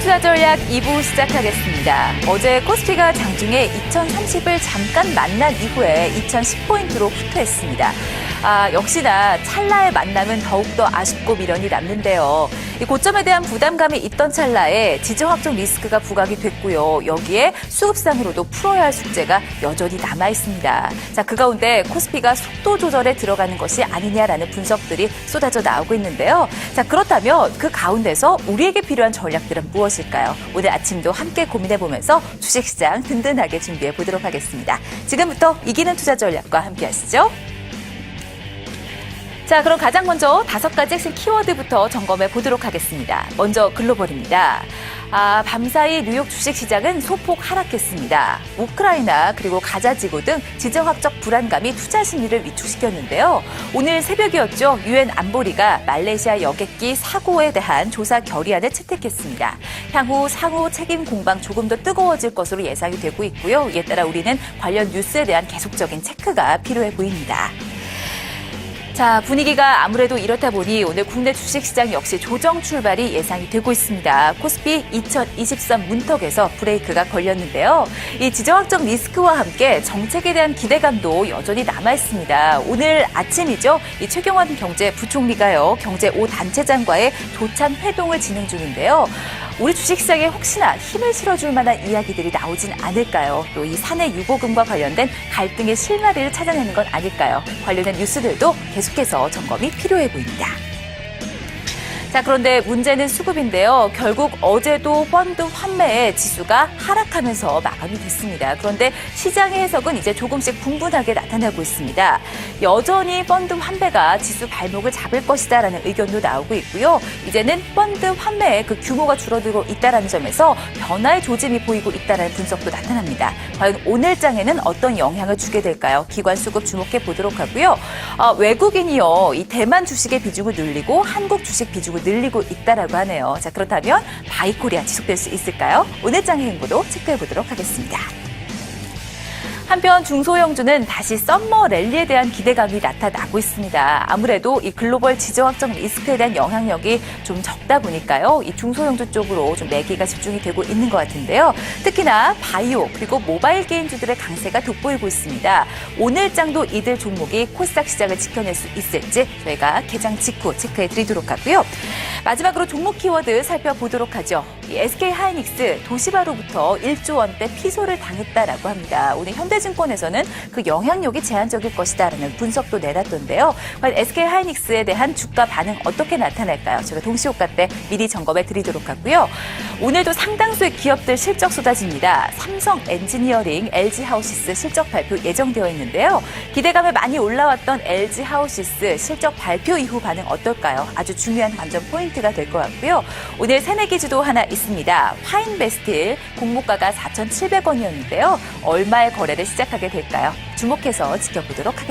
투자 전략 2부 시작하겠습니다. 어제 코스피가 장중에 2030을 잠깐 만난 이후에 2010포인트로 후퇴했습니다. 역시나 찰나의 만남은 더욱더 아쉽고 미련이 남는데요. 이 고점에 대한 부담감이 있던 찰나에 지정 확정 리스크가 부각이 됐고요. 여기에 수급상으로도 풀어야 할 숙제가 여전히 남아 있습니다. 자, 그 가운데 코스피가 속도 조절에 들어가는 것이 아니냐라는 분석들이 쏟아져 나오고 있는데요. 자, 그렇다면 그 가운데서 우리에게 필요한 전략들은 무엇일까요? 오늘 아침도 함께 고민해보면서 주식시장 든든하게 준비해 보도록 하겠습니다. 지금부터 이기는 투자 전략과 함께 하시죠. 자, 그럼 가장 먼저 5가지 핵심 키워드부터 점검해 보도록 하겠습니다. 먼저 글로벌입니다. 밤사이 뉴욕 주식시장은 소폭 하락했습니다. 우크라이나 그리고 가자지구 등 지정학적 불안감이 투자 심리를 위축시켰는데요. 오늘 새벽이었죠. 유엔 안보리가 말레이시아 여객기 사고에 대한 조사 결의안을 채택했습니다. 향후 상호 책임 공방 조금 더 뜨거워질 것으로 예상이 되고 있고요. 이에 따라 우리는 관련 뉴스에 대한 계속적인 체크가 필요해 보입니다. 자, 분위기가 아무래도 이렇다 보니 오늘 국내 주식시장 역시 조정 출발이 예상이 되고 있습니다. 코스피 2023 문턱에서 브레이크가 걸렸는데요. 이 지정학적 리스크와 함께 정책에 대한 기대감도 여전히 남아 있습니다. 오늘 아침이죠. 이 최경환 경제부총리가요, 경제 5단체장과의 조찬 회동을 진행 중인데요. 우리 주식시장에 혹시나 힘을 실어줄 만한 이야기들이 나오진 않을까요? 또 이 사내 유보금과 관련된 갈등의 실마리를 찾아내는 건 아닐까요? 관련된 뉴스들도 계속해서 점검이 필요해 보입니다. 자, 그런데 문제는 수급인데요. 결국 어제도 펀드 환매의 지수가 하락하면서 마감이 됐습니다. 그런데 시장의 해석은 이제 조금씩 분분하게 나타나고 있습니다. 여전히 펀드 환매가 지수 발목을 잡을 것이다라는 의견도 나오고 있고요. 이제는 펀드 환매의 그 규모가 줄어들고 있다는 점에서 변화의 조짐이 보이고 있다는 분석도 나타납니다. 과연 오늘 장에는 어떤 영향을 주게 될까요? 기관 수급 주목해 보도록 하고요. 외국인이요, 이 대만 주식의 비중을 늘리고 한국 주식 비중을 늘리고 있다라고 하네요. 자, 그렇다면 바이코리아 지속될 수 있을까요? 오늘 장의 행보도 체크해 보도록 하겠습니다. 한편 중소형주는 다시 썸머 랠리에 대한 기대감이 나타나고 있습니다. 아무래도 이 글로벌 지정학적 리스크에 대한 영향력이 좀 적다 보니까요. 이 중소형주 쪽으로 좀 매기가 집중이 되고 있는 것 같은데요. 특히나 바이오 그리고 모바일 게임주들의 강세가 돋보이고 있습니다. 오늘 장도 이들 종목이 코스닥 시장을 지켜낼 수 있을지 저희가 개장 직후 체크해 드리도록 하고요. 마지막으로 종목 키워드 살펴보도록 하죠. 이 SK하이닉스 도시바로부터 1조 원대 피소를 당했다라고 합니다. 오늘 현대증권에서는 그 영향력이 제한적일 것이다라는 분석도 내놨던데요. 과연 SK하이닉스에 대한 주가 반응 어떻게 나타날까요? 제가 동시효과 때 미리 점검해 드리도록 하고요. 오늘도 상당수의 기업들 실적 쏟아집니다. 삼성 엔지니어링, LG하우시스 실적 발표 예정되어 있는데요. 기대감에 많이 올라왔던 LG하우시스 실적 발표 이후 반응 어떨까요? 아주 중요한 관전 포인트가 될 것 같고요. 오늘 새내기주도 하나 있습니다. 화인베스틸 공모가가 4,700원이었는데요. 얼마의 거래를 시작하게 될까요? 주목해서 지켜보도록 하겠습니다.